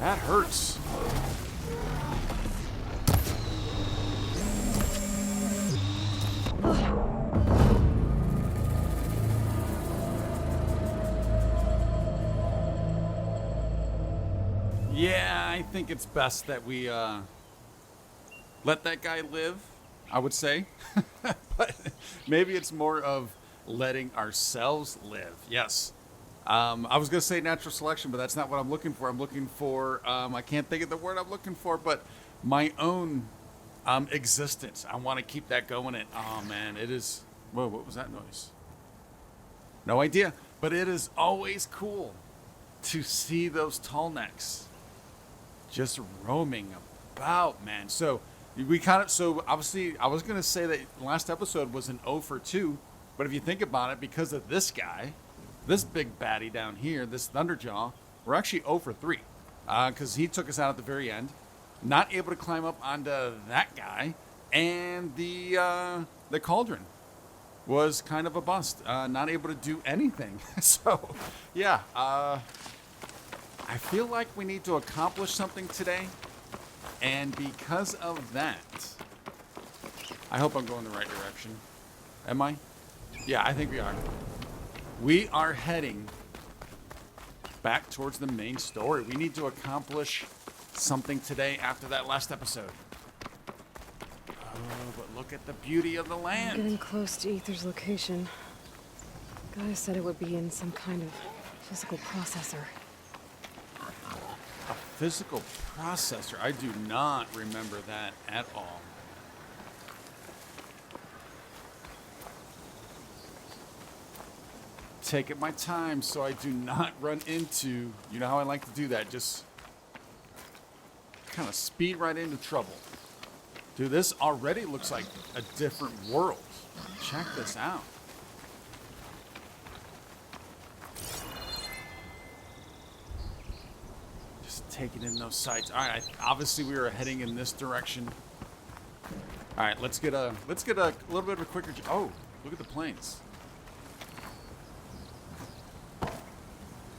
That hurts. Yeah, I think it's best that we let that guy live, I would say. But maybe it's more of letting ourselves live. Yes. I was going to say natural selection, but that's not what I'm looking for. I'm looking for, I can't think of the word I'm looking for, but my own existence. I want to keep that going. And, oh, man, it is. Whoa, what was that noise? No idea. But it is always cool to see those tall necks just roaming about, man. So obviously I was going to say that last episode was an 0 for 2, but if you think about it, because of this guy, this big baddie down here, this Thunderjaw, we're actually 0 for 3, because he took us out at the very end, not able to climb up onto that guy, and the cauldron was kind of a bust, not able to do anything. So yeah, I feel like we need to accomplish something today, and because of that, I hope I'm going the right direction. Am I? Yeah, I think we are. We are heading back towards the main story. We need to accomplish something today after that last episode. Oh, but look at the beauty of the land. I'm getting close to Ether's location. Guy said it would be in some kind of physical processor. A physical processor? I do not remember that at all. Taking my time so I do not run into, you know how I like to do that, just kind of speed right into trouble. Dude, this already looks like a different world. Check this out. Just taking in those sights. All right, obviously we were heading in this direction. All right, let's get a little bit of a quicker. Oh, look at the planes.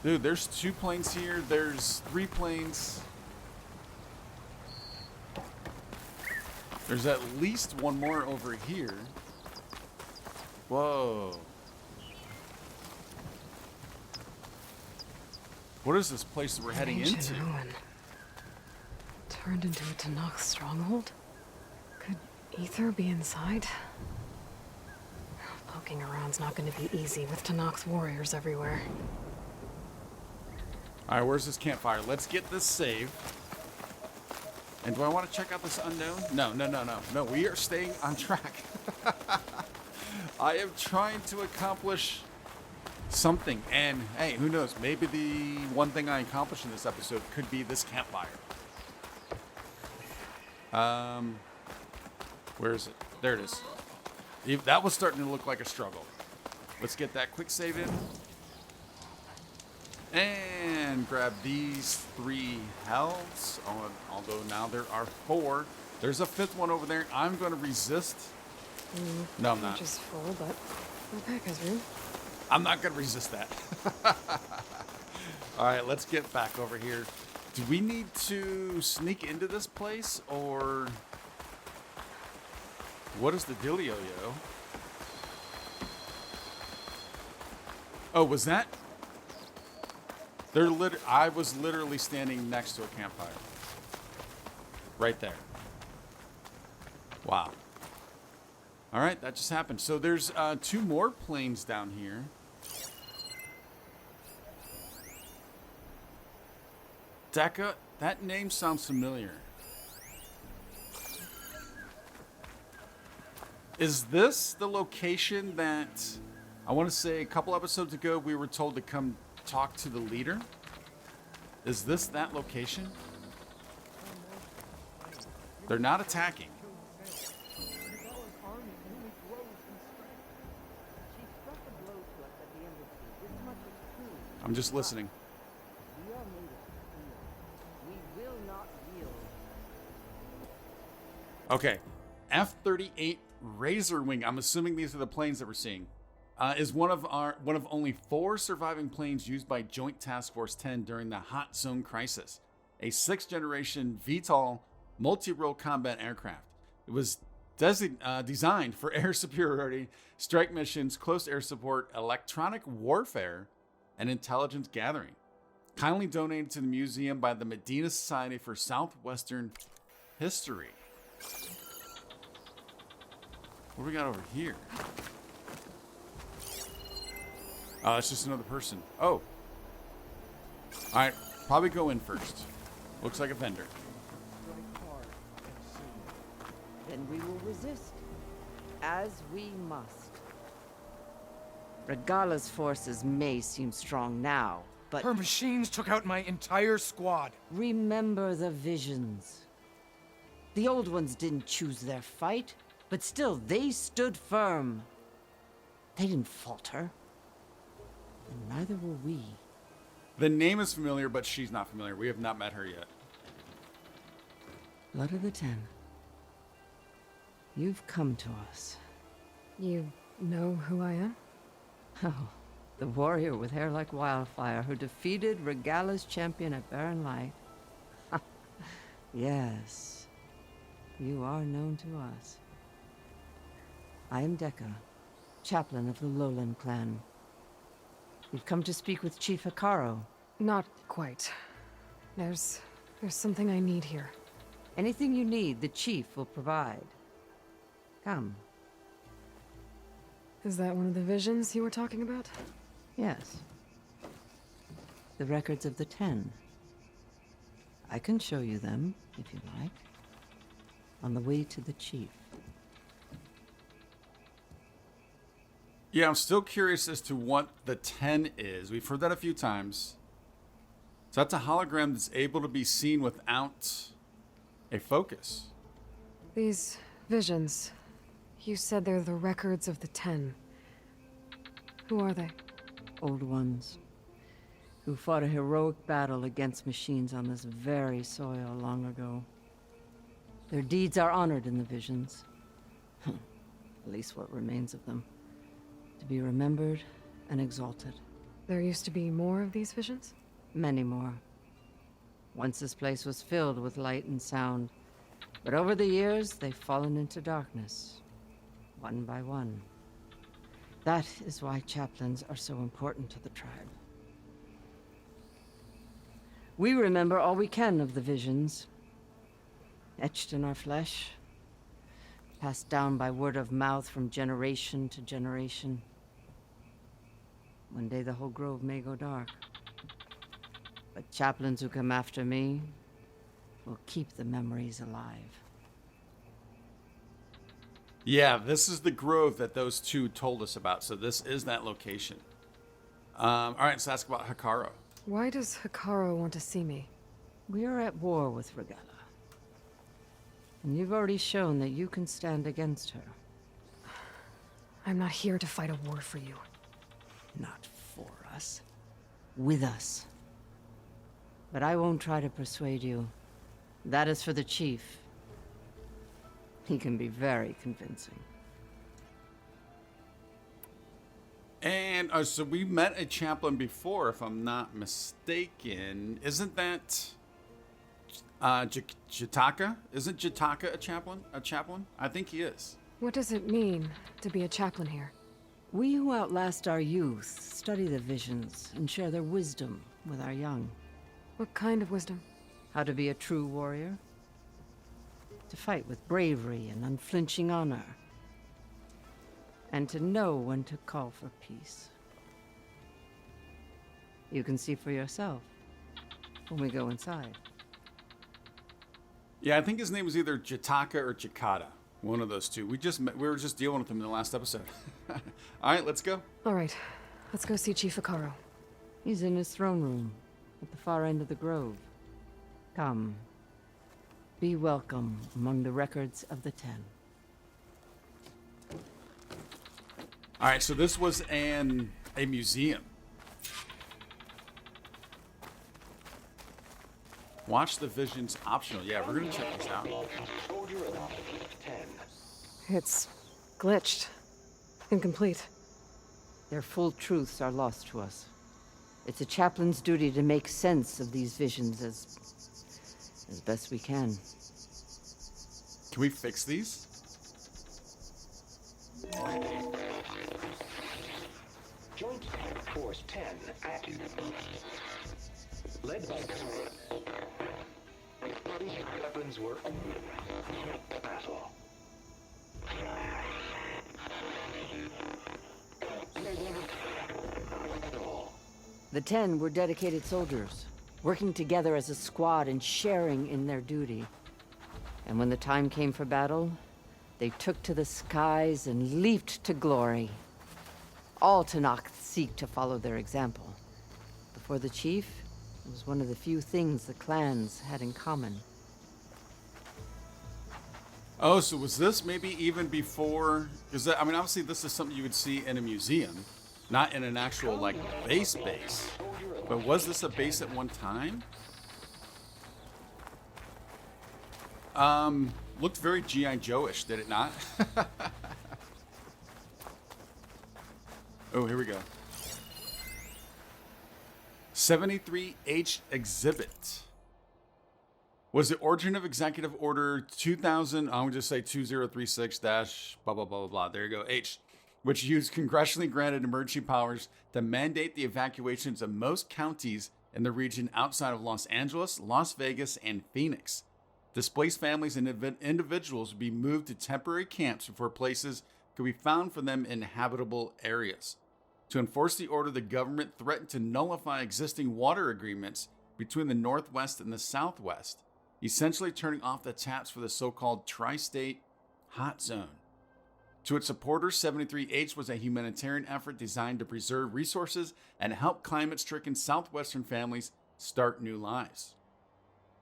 Dude, there's 2 planes here. There's 3 planes. There's at least one more over here. Whoa. What is this place that we're heading into? Ruin. Turned into a Tanakh stronghold? Could Ether be inside? Poking around's not going to be easy with Tanakh's warriors everywhere. All right, where's this campfire? Let's get this saved. And do I want to check out this unknown? No. We are staying on track. I am trying to accomplish something. And hey, who knows? Maybe the one thing I accomplished in this episode could be this campfire. Where is it? There it is. That was starting to look like a struggle. Let's get that quick save in. And grab these 3 healths, although now there are 4. There's a 5th one over there. I'm going to resist. No, I'm not. Just full, but my pack has room. I'm not going to resist that. All right, let's get back over here. Do we need to sneak into this place, or what is the dealio, yo? Oh, was that? I was literally standing next to a campfire. Right there. Wow. All right, that just happened. So there's 2 more planes down here. Deca, that name sounds familiar. Is this the location that I want to say a couple episodes ago we were told to come talk to the leader? Is this that location? They're not attacking. I'm just listening. Okay, F-38 Razor Wing. I'm assuming these are the planes that we're seeing. Is one of only 4 surviving planes used by Joint Task Force 10 during the Hot Zone crisis. a 6th generation VTOL multi-role combat aircraft. It was designed for air superiority, strike missions, close air support, electronic warfare, and intelligence gathering. Kindly donated to the museum by the Medina Society for Southwestern History. What do we got over here? Oh, that's just another person. Oh. Alright, probably go in first. Looks like a vendor. Strike hard and soon. Then we will resist, as we must. Regalla's forces may seem strong now, but Her machines took out my entire squad. remember the visions. The old ones didn't choose their fight, but still they stood firm. They didn't falter. And neither will we. The name is familiar, but she's not familiar. We have not met her yet. Blood of the Ten. You've come to us. You know who I am? Oh, the warrior with hair like wildfire who defeated Regalla's champion at Barren Light. Yes, you are known to us. I am Dekka, chaplain of the Lowland clan. We've come to speak with Chief Hikaru. Not quite. There's something I need here. Anything you need, the chief will provide. Come. Is that one of the visions you were talking about? Yes. The records of the 10. I can show you them, if you like. On the way to the chief. Yeah, I'm still curious as to what the 10 is. We've heard that a few times. So that's a hologram that's able to be seen without a focus. These visions. You said they're the records of the 10. Who are they? Old ones. Who fought a heroic battle against machines on this very soil long ago. Their deeds are honored in the visions. At least what remains of them. To be remembered and exalted. There used to be more of these visions? Many more. Once this place was filled with light and sound. But over the years, they've fallen into darkness. One by one. That is why chaplains are so important to the tribe. We remember all we can of the visions. Etched in our flesh. Passed down by word of mouth from generation to generation. One day the whole grove may go dark. But chaplains who come after me will keep the memories alive. Yeah, this is the grove that those two told us about. So this is that location. All right, let's ask about Hikaru. Why does Hikaru want to see me? We are at war with Regalla. And you've already shown that you can stand against her. I'm not here to fight a war for you. Not for us. With us. But I won't try to persuade you. That is for the chief. He can be very convincing. And so we met a chaplain before, if I'm not mistaken. Isn't that Jataka? Isn't Jataka a chaplain? I think he is. What does it mean to be a chaplain here? We who outlast our youth study the visions and share their wisdom with our young. What kind of wisdom? How to be a true warrior. To fight with bravery and unflinching honor. And to know when to call for peace. You can see for yourself when we go inside. Yeah, I think his name was either Jataka or Jakata. One of those two. We were just dealing with him in the last episode. All right, let's go. All right, let's go see Chief Hikaru. He's in his throne room at the far end of the grove. Come. Be welcome among the records of the 10. All right, so this was a museum. Watch the visions optional. Yeah, we're gonna check this out. It's glitched. Incomplete. Their full truths are lost to us. It's a chaplain's duty to make sense of these visions as as best we can. Can we fix these? Joint Force 10 active. Led by weapons were battle. The 10 were dedicated soldiers, working together as a squad and sharing in their duty. And when the time came for battle, they took to the skies and leaped to glory. All Tenakth seek to follow their example. Before the chief, it was one of the few things the clans had in common. Oh, so was this maybe even before? Because I mean, obviously, this is something you would see in a museum, not in an actual like base. But was this a base at one time? Looked very G.I. Joe-ish, did it not? Oh, here we go. 73H exhibit. Was the origin of Executive Order 2000, I would just say 2036 dash blah, blah, blah, blah, blah. There you go, H, which used congressionally granted emergency powers to mandate the evacuations of most counties in the region outside of Los Angeles, Las Vegas, and Phoenix. Displaced families and individuals would be moved to temporary camps before places could be found for them in habitable areas. To enforce the order, the government threatened to nullify existing water agreements between the Northwest and the Southwest, essentially turning off the taps for the so-called tri-state hot zone. To its supporters, 73H was a humanitarian effort designed to preserve resources and help climate-stricken Southwestern families start new lives.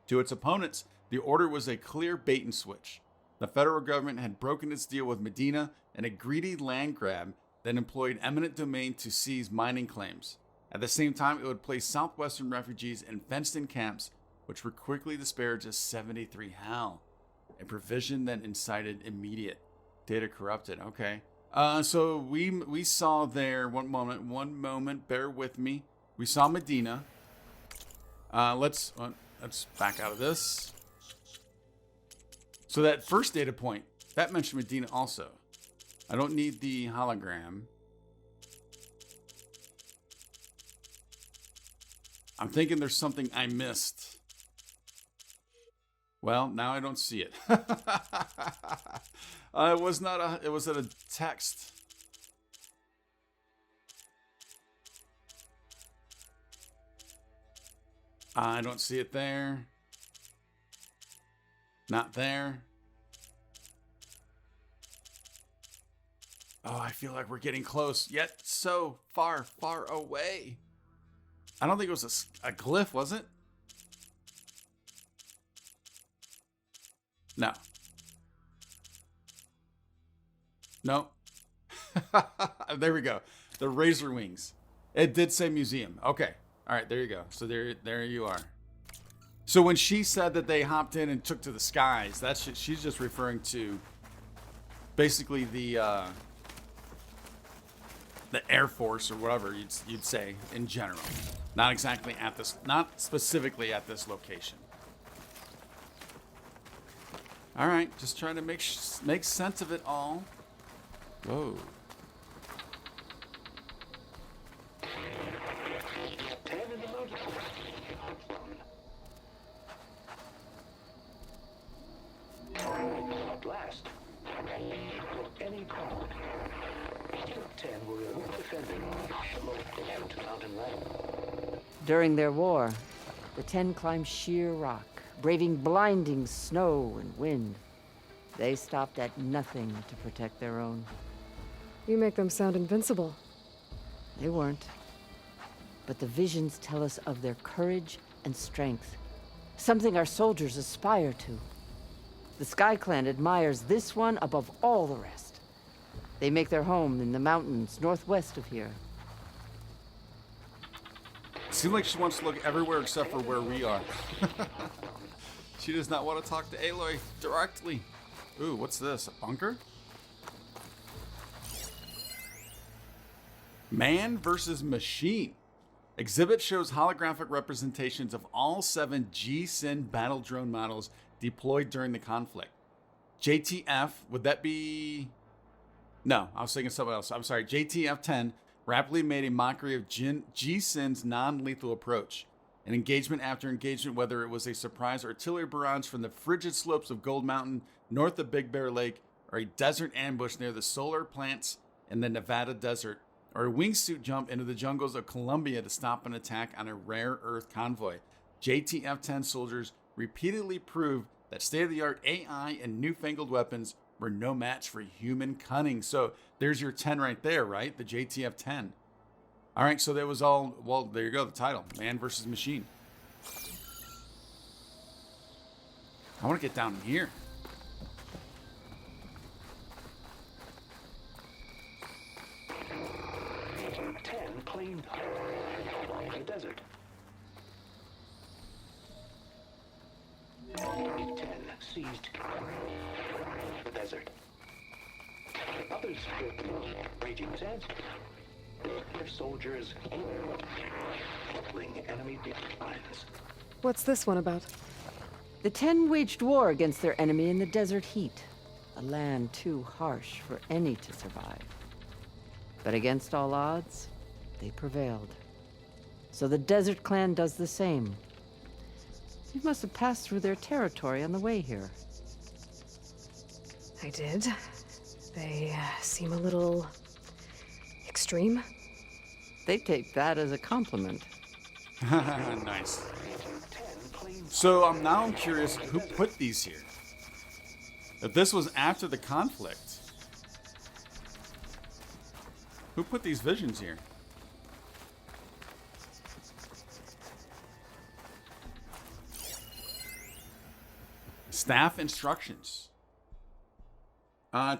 To its opponents, the order was a clear bait and switch. The federal government had broken its deal with Medina in a greedy land grab that employed eminent domain to seize mining claims. At the same time, it would place Southwestern refugees in fenced-in camps, which were quickly disparaged as 73 Hal, a provision that incited immediate data corrupted. Okay. So we saw there, one moment, bear with me. We saw Medina. Let's back out of this. So that first data point, that mentioned Medina also. I don't need the hologram. I'm thinking there's something I missed. Well, now I don't see it. It was a text. I don't see it there. Not there. Oh, I feel like we're getting close, yet so far, far away. I don't think it was a glyph, was it? No. No. There we go. The razor wings. It did say museum. Okay. All right, there you go. So there you are. So when she said that they hopped in and took to the skies, she's just referring to basically the Air Force or whatever you'd say in general. Not specifically at this location. All right, just trying to make sense of it all. Whoa. 10 in the motor. Blast. Any problem. 10 were defending the mountain line. During their war, the 10 climbed sheer rock, braving blinding snow and wind. They stopped at nothing to protect their own. You make them sound invincible. They weren't. But the visions tell us of their courage and strength, something our soldiers aspire to. The Sky Clan admires this one above all the rest. They make their home in the mountains northwest of here. Seems like she wants to look everywhere except for where we are. She does not want to talk to Aloy directly. Ooh, what's this? A bunker? Man versus machine. Exhibit shows holographic representations of all 7 G-Sin battle drone models deployed during the conflict. JTF, would that be... No, I was thinking something else. I'm sorry. JTF-10 rapidly made a mockery of G-Sin's non-lethal approach. An engagement after engagement, whether it was a surprise artillery barrage from the frigid slopes of Gold Mountain north of Big Bear Lake, or a desert ambush near the solar plants in the Nevada desert, or a wingsuit jump into the jungles of Colombia to stop an attack on a rare earth convoy, JTF-10 soldiers repeatedly proved that state-of-the-art AI and newfangled weapons were no match for human cunning. So there's your 10 right there, right? The JTF-10. All right, so that was all, well, there you go, the title, Man versus Machine. I want to get down here. Claimed the desert. 10 seized the desert. Others raging sands. Their soldiers killing enemy lines. What's this one about? The 10 waged war against their enemy in the desert heat, a land too harsh for any to survive. But against all odds, they prevailed. So the Desert Clan does the same. You must have passed through their territory on the way here. I did. They seem a little... extreme. They take that as a compliment. Nice. So now I'm curious, who put these here? If this was after the conflict, who put these visions here? Staff instructions.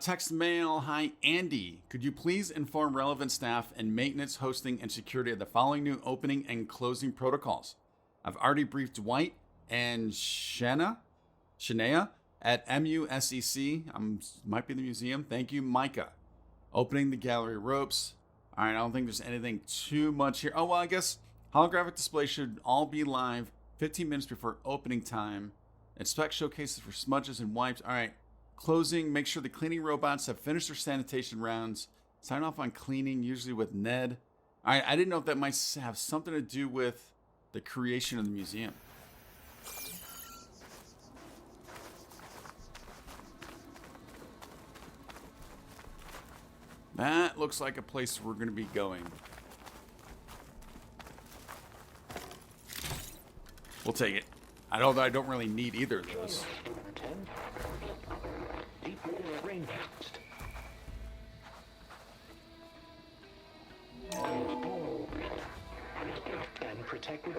Text mail. Hi, Andy. Could you please inform relevant staff and maintenance, hosting, and security of the following new opening and closing protocols? I've already briefed Dwight and Shania at MUSEC. Might be the museum. Thank you, Micah. Opening the gallery ropes. All right, I don't think there's anything too much here. Oh, well, I guess holographic displays should all be live 15 minutes before opening time. Inspect showcases for smudges and wipes. All right. Closing. Make sure the cleaning robots have finished their sanitation rounds. Sign off on cleaning, usually with Ned. All right. I didn't know if that might have something to do with the creation of the museum. That looks like a place we're going to be going. We'll take it. I don't really need either of those. 10 deep within a rainforest. And protected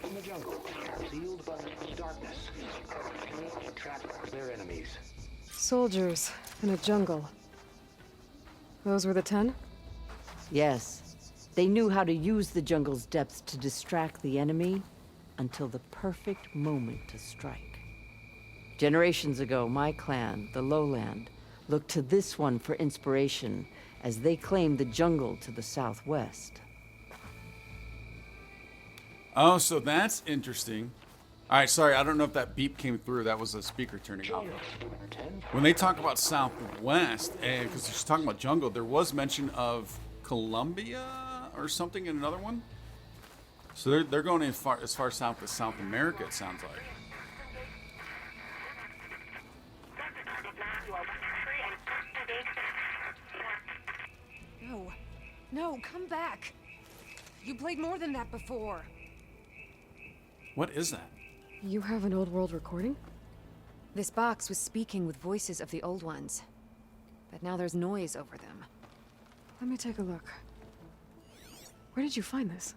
in the jungle, sealed by darkness, and trapped their enemies. Soldiers in a jungle. Those were the 10? Yes. They knew how to use the jungle's depths to distract the enemy until the perfect moment to strike. Generations ago, my clan, the Lowland, looked to this one for inspiration as they claimed the jungle to the southwest. Oh, so that's interesting. All right, sorry, I don't know if that beep came through. That was a speaker turning off. When they talk about southwest, and because she's talking about jungle, there was mention of Colombia or something in another one. So they're going as far south as South America, it sounds like. No. No, come back. You played more than that before. What is that? You have an old world recording? This box was speaking with voices of the old ones. But now there's noise over them. Let me take a look. Where did you find this?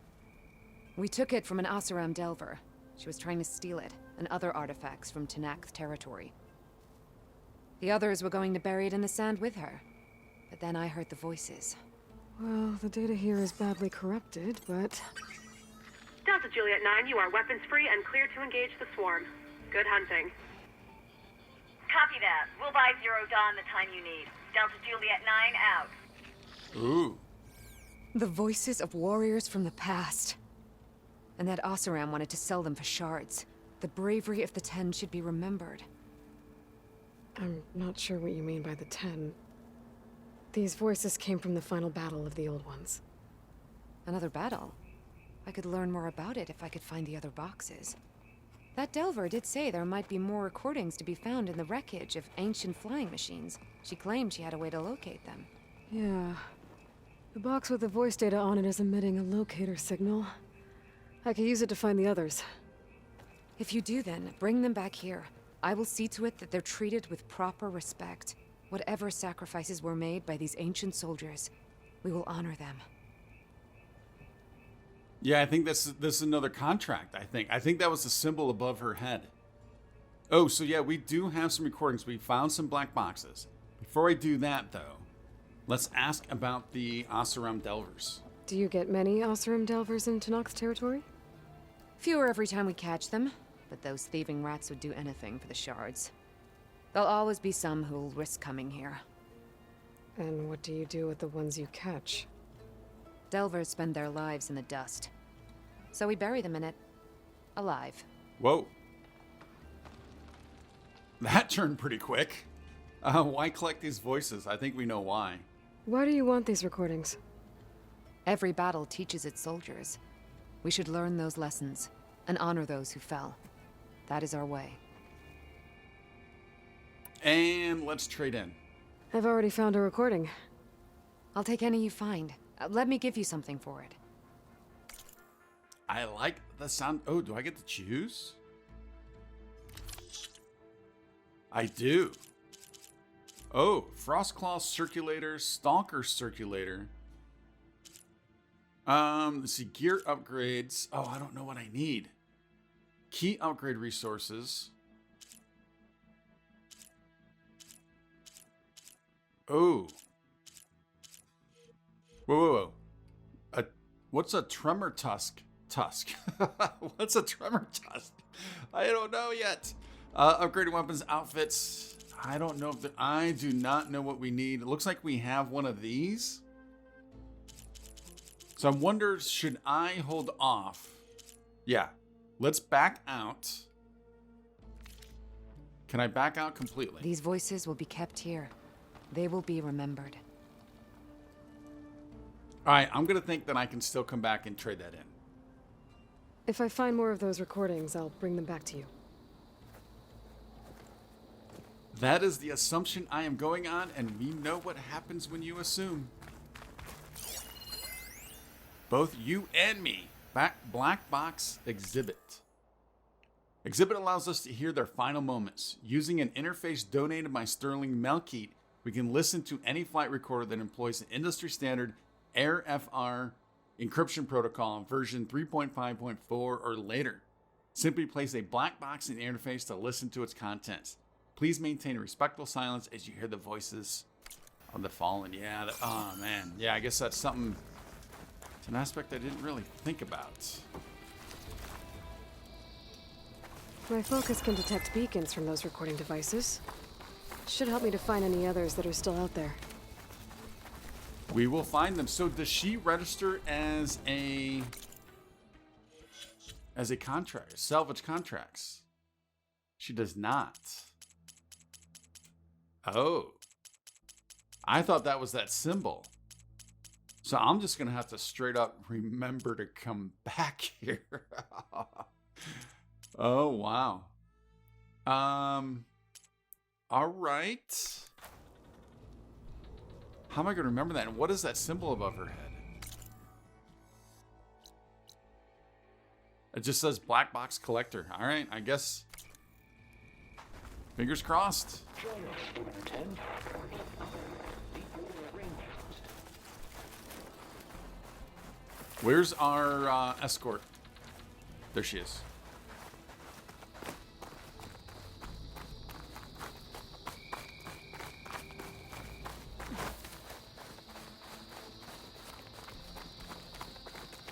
We took it from an Oseram Delver. She was trying to steal it, and other artifacts from Tenakth territory. The others were going to bury it in the sand with her. But then I heard the voices. Well, the data here is badly corrupted, but... Delta Juliet 9, you are weapons-free and clear to engage the swarm. Good hunting. Copy that. We'll buy Zero Dawn the time you need. Delta Juliet 9 out. Ooh. The voices of warriors from the past. And that Oseram wanted to sell them for shards. The bravery of the Ten should be remembered. I'm not sure what you mean by the 10. These voices came from the final battle of the Old Ones. Another battle? I could learn more about it if I could find the other boxes. That Delver did say there might be more recordings to be found in the wreckage of ancient flying machines. She claimed she had a way to locate them. Yeah. The box with the voice data on it is emitting a locator signal. I could use it to find the others. If you do then, bring them back here. I will see to it that they're treated with proper respect. Whatever sacrifices were made by these ancient soldiers, we will honor them. Yeah, I think this is another contract, I think. I think that was the symbol above her head. Oh, so yeah, we do have some recordings. We found some black boxes. Before I do that, though, let's ask about the Oseram Delvers. Do you get many Oseram Delvers in Tenakth territory? Fewer every time we catch them, but those thieving rats would do anything for the shards. There'll always be some who'll risk coming here. And what do you do with the ones you catch? Delvers spend their lives in the dust. So we bury them in it. Alive. Whoa. That turned pretty quick. Why collect these voices? I think we know why. Why do you want these recordings? Every battle teaches its soldiers. We should learn those lessons, and honor those who fell. That is our way. And let's trade in. I've already found a recording. I'll take any you find. Let me give you something for it. I like the sound. Oh, do I get to choose? I do. Oh, Frostclaw Circulator, Stalker Circulator. Let's see, gear upgrades. Oh, I don't know what I need. Key upgrade resources. Oh. Whoa. What's a tremor tusk? What's a tremor tusk? I don't know yet. Upgraded weapons, outfits. I don't know if I do not know what we need. It looks like we have one of these. So I wonder, should I hold off? Yeah. Let's back out. Can I back out completely? These voices will be kept here. They will be remembered. All right, I'm going to think that I can still come back and trade that in. If I find more of those recordings, I'll bring them back to you. That is the assumption I am going on, and we know what happens when you assume. Both you and me. Black Box Exhibit. Exhibit allows us to hear their final moments. Using an interface donated by Sterling Melkeet, we can listen to any flight recorder that employs an industry standard AirFR encryption protocol version 3.5.4 or later. Simply place a black box in the interface to listen to its contents. Please maintain a respectful silence as you hear the voices of the fallen. Yeah, oh man. Yeah, I guess that's something. It's an aspect I didn't really think about. My focus can detect beacons from those recording devices. Should help me to find any others that are still out there. We will find them. So does she register as a contract, salvage contracts? She does not. Oh. I thought that was that symbol. So I'm just going to have to straight up remember to come back here. Oh, wow. All right. How am I going to remember that? And what is that symbol above her head? It just says Black Box Collector. All right, I guess. Fingers crossed. Join us, 10. Where's our escort? There she is.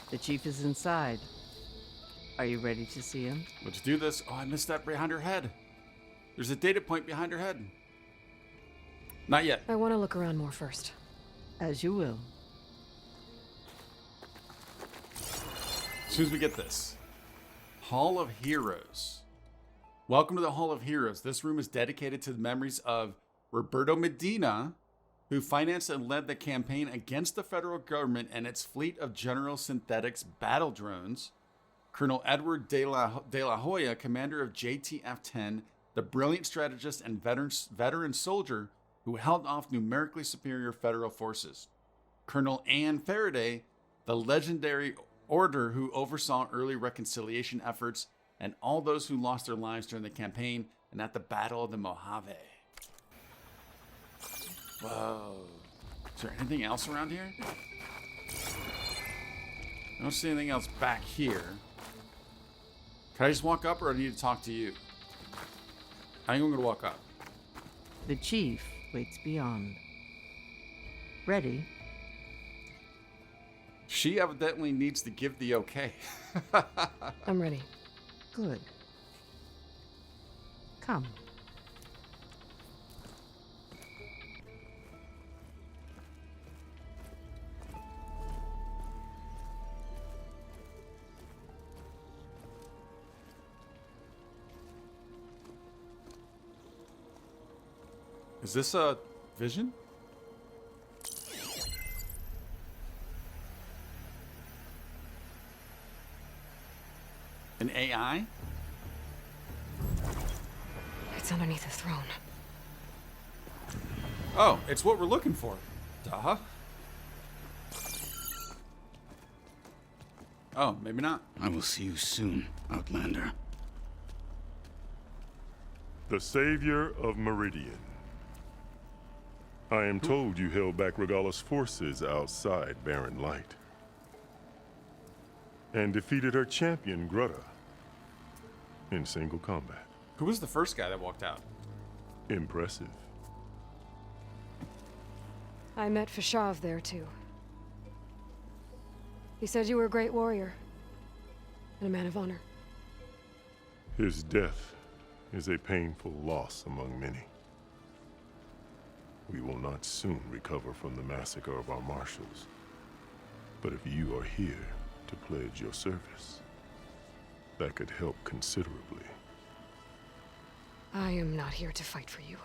The chief is inside. Are you ready to see him? Let's do this. Oh, I missed that behind her head. There's a data point behind her head. Not yet. I want to look around more first. As you will. soon as we get this. Hall of Heroes. Welcome to the Hall of Heroes. This room is dedicated to the memories of Roberto Medina, who financed and led the campaign against the federal government and its fleet of General Synthetics battle drones. Colonel Edward de la Hoya, commander of JTF-10, the brilliant strategist and veteran soldier who held off numerically superior federal forces. Colonel Ann Faraday, the legendary orator who oversaw early reconciliation efforts and all those who lost their lives during the campaign and at the Battle of the Mojave. Whoa. Is there anything else around here? I don't see anything else back here. Can I just walk up or do I need to talk to you? I think I'm going to walk up. The chief waits beyond. Ready? She evidently needs to give the okay. I'm ready. Good. Come. Is this a vision? An AI? It's underneath the throne. Oh, it's what we're looking for. Duh. Oh, maybe not. I will see you soon, Outlander. The savior of Meridian. I am told you held back Regalla's forces outside Barren Light. And defeated her champion, Greta, in single combat. Who was the first guy that walked out? Impressive. I met Fashav there too. He said you were a great warrior and a man of honor. His death is a painful loss among many. We will not soon recover from the massacre of our marshals. But if you are here to pledge your service, that could help considerably. I am not here to fight for you.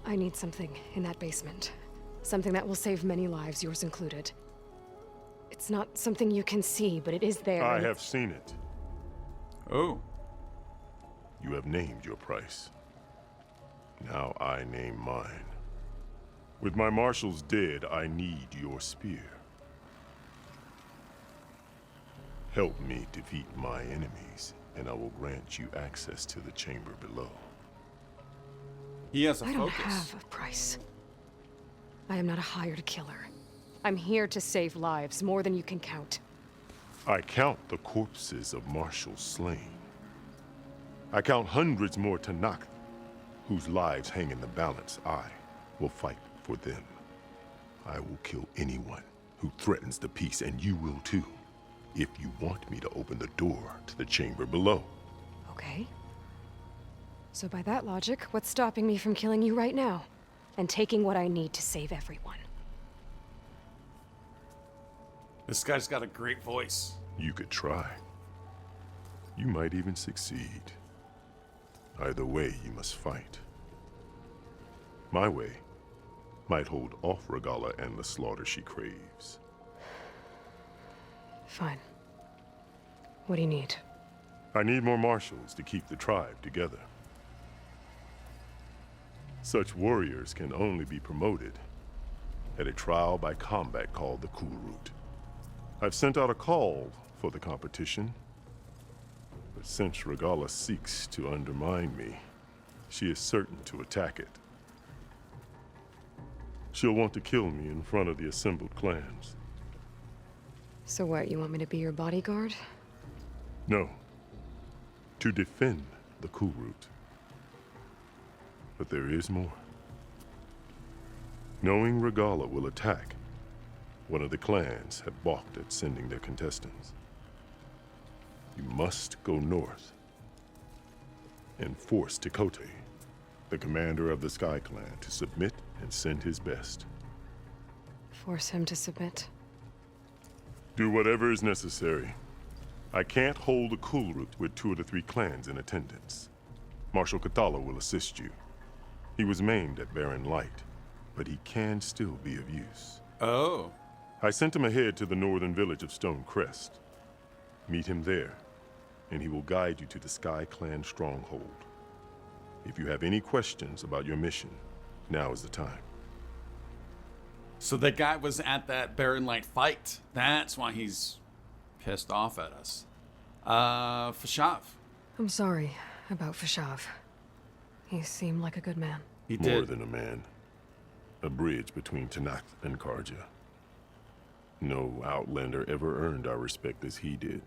I need something in that basement. Something that will save many lives, yours included. It's not something you can see, but it is there. I have seen it. Oh. You have named your price. Now I name mine. With my marshals dead, I need your spear. Help me defeat my enemies, and I will grant you access to the chamber below. He has a I don't focus. have a price. I am not a hired killer. I'm here to save lives, more than you can count. I count the corpses of marshals slain. I count hundreds more Tanakh, whose lives hang in the balance. I will fight for them. I will kill anyone who threatens the peace, and you will too, if you want me to open the door to the chamber below. Okay. So by that logic, what's stopping me from killing you right now? And taking what I need to save everyone? This guy's got a great voice. You could try. You might even succeed. Either way, you must fight. My way might hold off Regalla and the slaughter she craves. Fine. What do you need? I need more marshals to keep the tribe together. Such warriors can only be promoted at a trial by combat called the Cool Route. I've sent out a call for the competition, but since Regalla seeks to undermine me, she is certain to attack it. She'll want to kill me in front of the assembled clans. So what, you want me to be your bodyguard? No, to defend the Cool Route. But there is more. Knowing Regalla will attack, one of the clans have balked at sending their contestants. You must go north and force Tekote, the commander of the Sky Clan, to submit and send his best. Force him to submit? Do whatever is necessary. I can't hold a cool route with 2 of the 3 clans in attendance. Marshal Cathala will assist you. He was maimed at Barren Light, but he can still be of use. Oh. I sent him ahead to the northern village of Stone Crest. Meet him there, and he will guide you to the Sky Clan stronghold. If you have any questions about your mission, now is the time. So the guy was at that Barren Light fight. That's why he's pissed off at us. Fashav. I'm sorry about Fashav. He seemed like a good man. He More did. than a man. A bridge between Tanakh and Karja. No Outlander ever earned our respect as he did.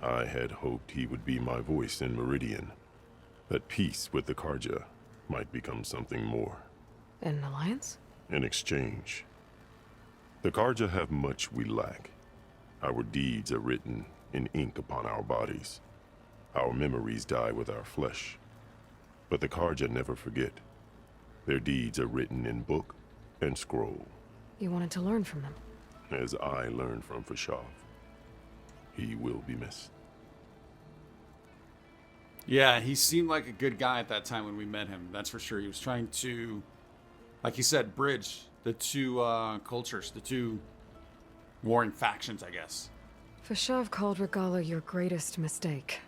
I had hoped he would be my voice in Meridian, that peace with the Karja might become something more. An alliance? In exchange. The Karja have much we lack. Our deeds are written in ink upon our bodies. Our memories die with our flesh. But the Karja never forget. Their deeds are written in book and scroll. You wanted to learn from them. As I learned from Fashav. He will be missed. Yeah, he seemed like a good guy at that time when we met him. That's for sure. He was trying to, like you said, bridge the 2 cultures, the 2 warring factions, I guess. Fashav called Regala your greatest mistake.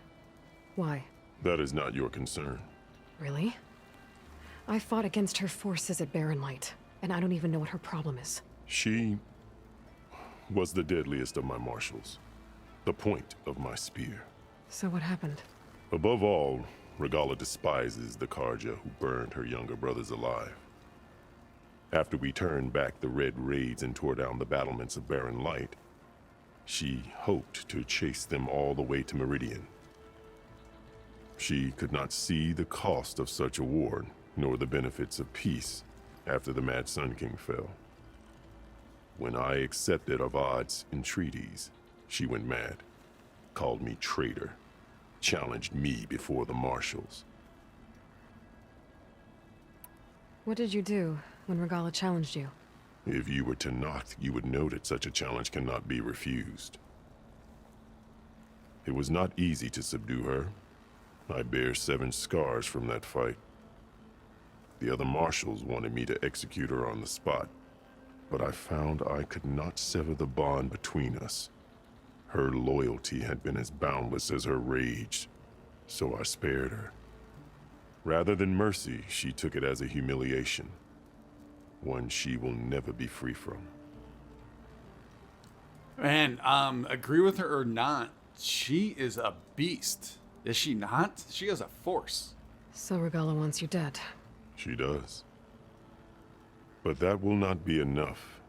Why? That is not your concern. Really? I fought against her forces at Barren Light, and I don't even know what her problem is. She was the deadliest of my marshals. The point of my spear. So what happened? Above all, Regala despises the Karja who burned her younger brothers alive. After we turned back the red raids and tore down the battlements of Barren Light, she hoped to chase them all the way to Meridian. She could not see the cost of such a war, nor the benefits of peace after the Mad Sun King fell. When I accepted Avad's entreaties, she went mad, called me traitor, challenged me before the marshals. What did you do when Regala challenged you? If you were Tanakh, you would know that such a challenge cannot be refused. It was not easy to subdue her. I bear 7 scars from that fight. The other marshals wanted me to execute her on the spot, but I found I could not sever the bond between us. Her loyalty had been as boundless as her rage, so I spared her. Rather than mercy, she took it as a humiliation, one she will never be free from. Man, agree with her or not, she is a beast. Is she not? She has a force. So Regala wants you dead. She does. But that will not be enough.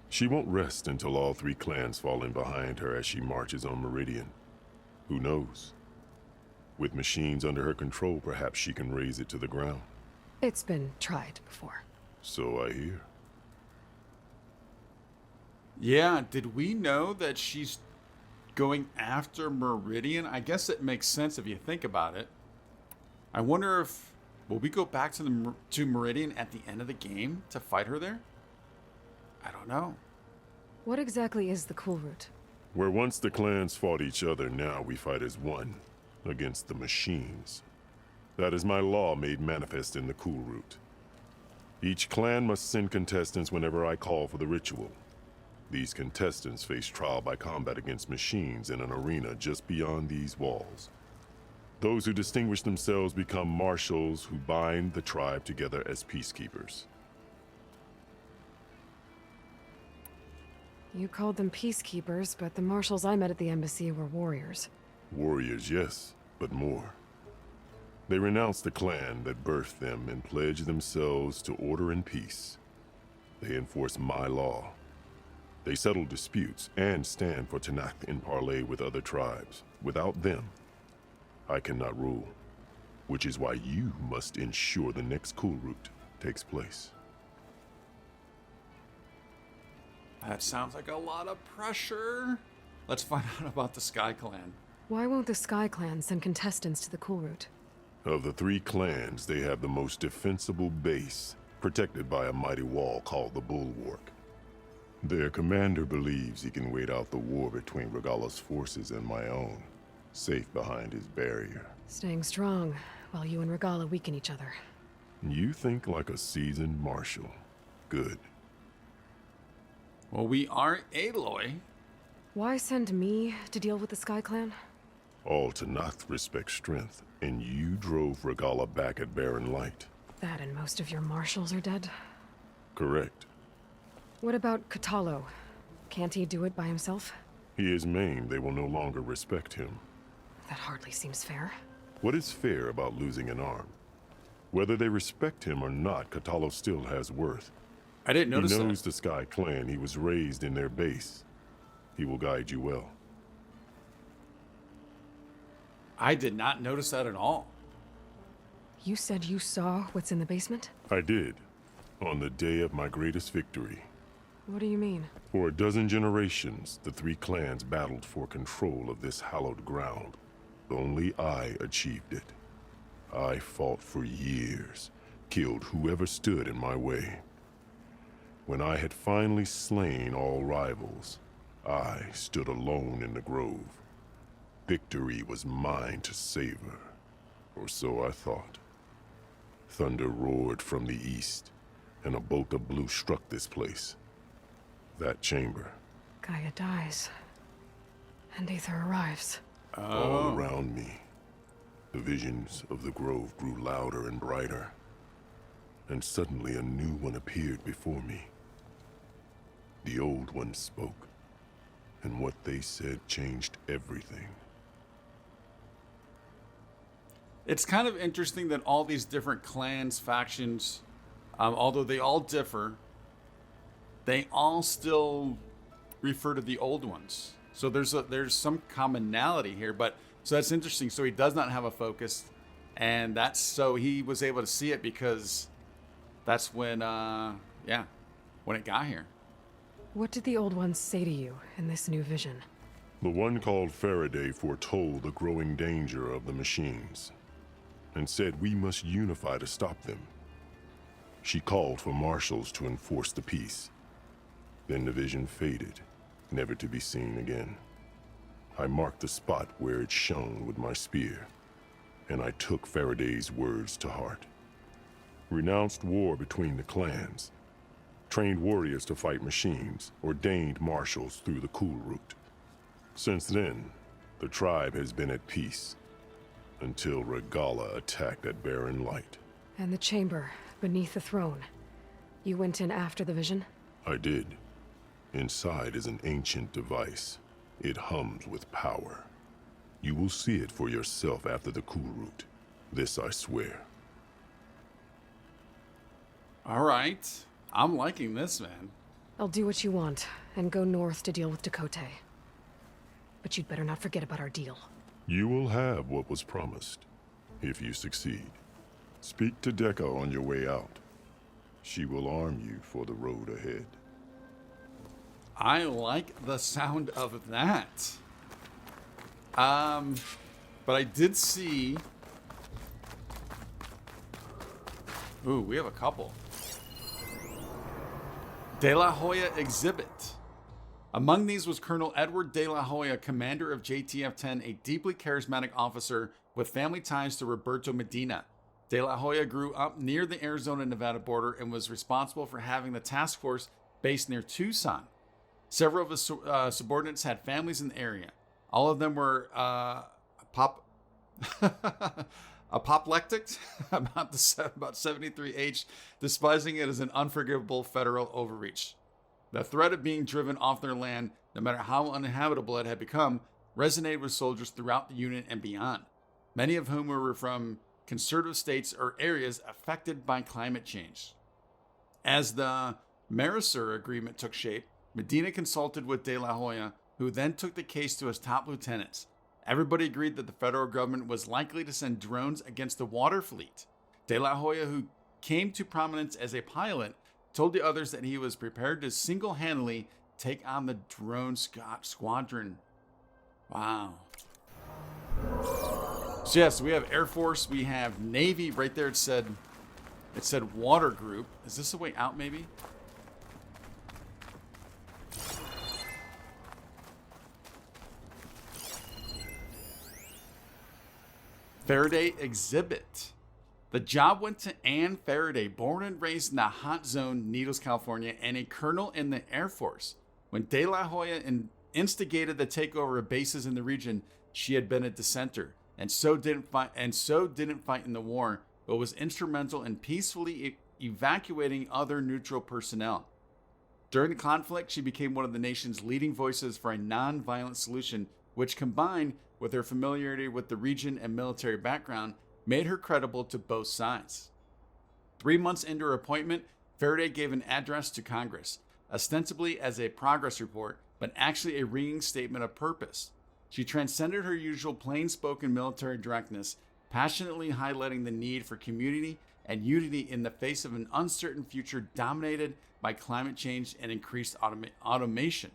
She won't rest until all 3 clans fall in behind her as she marches on Meridian. Who knows? With machines under her control, perhaps she can raise it to the ground. It's been tried before. So I hear. Yeah, did we know that she's going after Meridian? I guess it makes sense if you think about it. I wonder if will we go back to Meridian at the end of the game to fight her there? I don't know. What exactly is the Cool Route? Where once the clans fought each other, now we fight as one, against the machines. That is my law made manifest in the Cool Route. Each clan must send contestants whenever I call for the ritual. These contestants face trial by combat against machines in an arena just beyond these walls. Those who distinguish themselves become marshals who bind the tribe together as peacekeepers. You called them peacekeepers, but the marshals I met at the embassy were warriors. Warriors, yes, but more. They renounce the clan that birthed them and pledge themselves to order and peace. They enforce my law. They settle disputes and stand for Tanakh in parley with other tribes. Without them, I cannot rule, which is why you must ensure the next Cool Route takes place. That sounds like a lot of pressure. Let's find out about the Sky Clan. Why won't the Sky Clan send contestants to the Cool Route? Of the 3 clans, they have the most defensible base, protected by a mighty wall called the Bulwark. Their commander believes he can wait out the war between Regalla's forces and my own, safe behind his barrier. Staying strong while you and Regalla weaken each other. You think like a seasoned marshal. Good. Well, we are Aloy. Why send me to deal with the Sky Clan? All Tenakth respect strength, and you drove Regalla back at Barren Light. That and most of your marshals are dead? Correct. What about Katalo? Can't he do it by himself? He is maimed. They will no longer respect him. That hardly seems fair. What is fair about losing an arm? Whether they respect him or not, Katalo still has worth. I didn't notice that. He knows the Sky Clan. He was raised in their base. He will guide you well. I did not notice that at all. You said you saw what's in the basement? I did. On the day of my greatest victory. What do you mean? For a dozen generations, the three clans battled for control of this hallowed ground. Only I achieved it. I fought for years, killed whoever stood in my way. When I had finally slain all rivals, I stood alone in the grove. Victory was mine to savor, or so I thought. Thunder roared from the east, and a bolt of blue struck this place. That chamber. Gaia dies. And Aether arrives. All around me. The visions of the grove grew louder and brighter. And suddenly a new one appeared before me. The old one spoke. And what they said changed everything. It's kind of interesting that all these different clans, factions, although they all differ, they all still refer to the old ones. So there's some commonality here, but so that's interesting. So he does not have a focus, and that's so he was able to see it because that's when when it got here. What did the old ones say to you in this new vision? The one called Faraday foretold the growing danger of the machines, and said we must unify to stop them. She called for marshals to enforce the peace. Then the vision faded, never to be seen again. I marked the spot where it shone with my spear, and I took Faraday's words to heart. Renounced war between the clans, trained warriors to fight machines, ordained marshals through the cool route. Since then, the tribe has been at peace, until Regalla attacked at Barren Light. And the chamber, beneath the throne. You went in after the vision? I did. Inside is an ancient device. It hums with power. You will see it for yourself after the cool route. This I swear. All right. I'm liking this, man. I'll do what you want, and go north to deal with Dakota. But you'd better not forget about our deal. You will have what was promised, if you succeed. Speak to Dekka on your way out. She will arm you for the road ahead. I like the sound of that. But I did see... Ooh, we have a couple. De La Hoya exhibit. Among these was Colonel Edward De La Hoya, commander of JTF-10, a deeply charismatic officer with family ties to Roberto Medina. De La Hoya grew up near the Arizona-Nevada border and was responsible for having the task force based near Tucson. Several of his subordinates had families in the area. All of them were apoplectic, about 73 age, despising it as an unforgivable federal overreach. The threat of being driven off their land, no matter how uninhabitable it had become, resonated with soldiers throughout the unit and beyond, many of whom were from conservative states or areas affected by climate change. As the Mercer Agreement took shape, Medina consulted with De La Hoya, who then took the case to his top lieutenants. Everybody agreed that the federal government was likely to send drones against the water fleet. De La Hoya, who came to prominence as a pilot, told the others that he was prepared to single-handedly take on the drone squadron. Wow. So yes, we have Air Force, we have Navy. Right there it said water group. Is this a way out maybe? Faraday exhibit. The job went to Ann Faraday, born and raised in the hot zone, Needles, California, and a colonel in the Air Force. When De La Hoya instigated the takeover of bases in the region, she had been a dissenter, and so didn't fight in the war, but was instrumental in peacefully evacuating other neutral personnel. During the conflict, she became one of the nation's leading voices for a non-violent solution, which, combined with her familiarity with the region and military background, made her credible to both sides. 3 months into her appointment, Faraday gave an address to Congress, ostensibly as a progress report, but actually a ringing statement of purpose. She transcended her usual plain-spoken military directness, passionately highlighting the need for community and unity in the face of an uncertain future dominated by climate change and increased automation.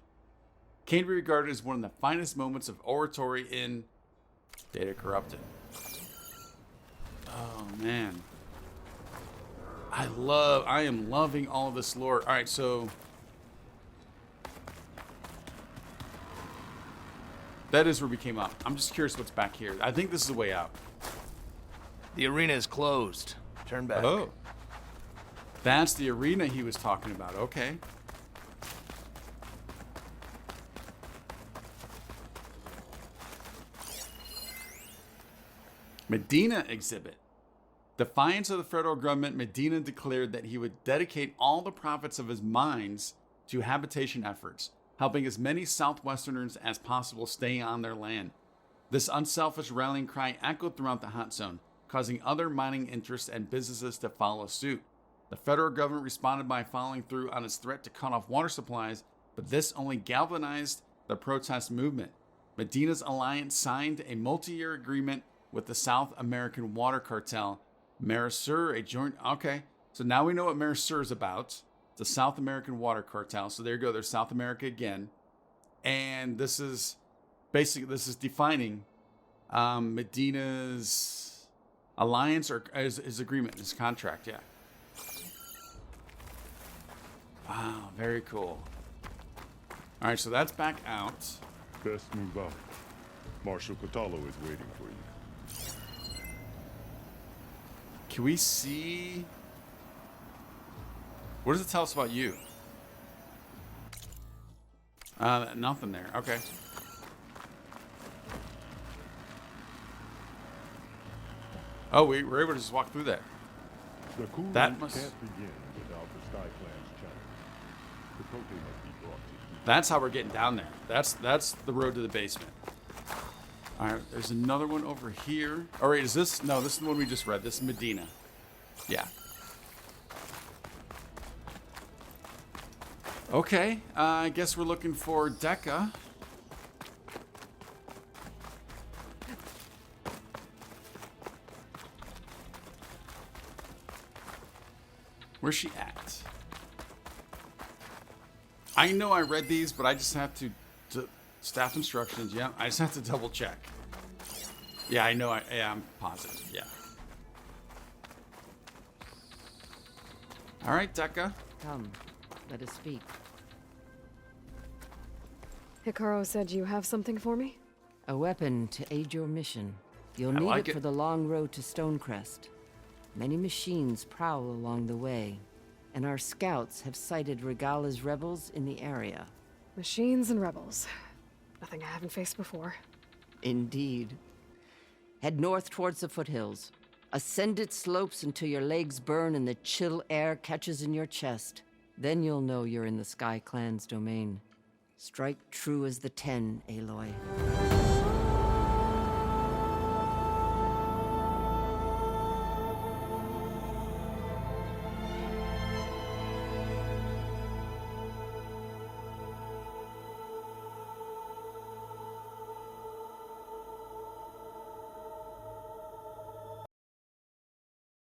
Can be regarded as one of the finest moments of oratory in Data Corrupted. Oh man, I am loving all of this lore. All right, so that is where we came up. I'm just curious what's back here. I think this is the way out. The arena is closed. Turn back. Oh, that's the arena he was talking about. Okay. Medina exhibit. Defiance of the federal government, Medina declared that he would dedicate all the profits of his mines to habitation efforts, helping as many Southwesterners as possible stay on their land. This unselfish rallying cry echoed throughout the hot zone, causing other mining interests and businesses to follow suit. The federal government responded by following through on its threat to cut off water supplies, but this only galvanized the protest movement. Medina's alliance signed a multi-year agreement with the South American water cartel, Mercosur, a joint... Okay, so now we know what Mercosur is about. It's the South American water cartel. So there you go, there's South America again. And this is basically, this is defining Medina's alliance or his agreement, his contract, yeah. Wow, very cool. All right, so that's back out. Best move out. Marshal Catallo is waiting for you. Can we see... What does it tell us about you? Nothing there. Okay. Oh, we were able to just walk through that. The coup That must... can't begin without the Sky Clan's challenge. The Cote must be brought to you. That's how we're getting down there. That's the road to the basement. All right, there's another one over here. All right, is this... No, this is the one we just read. This is Medina. Yeah. Okay, I guess we're looking for Decca. Where's she at? I know I read these, but I just have to staff instructions. Yeah, I just have to double check. Yeah, I know. Yeah, I'm positive. Yeah. All right, Decca. Come, let us speak. Hikaru said you have something for me? A weapon to aid your mission. You'll I need like it it. for the long road to Stonecrest. Many machines prowl along the way, and our scouts have sighted Regala's rebels in the area. Machines and rebels. Nothing I haven't faced before. Indeed. Head north towards the foothills. Ascend its slopes until your legs burn and the chill air catches in your chest. Then you'll know you're in the Sky Clan's domain. Strike true as the 10, Aloy.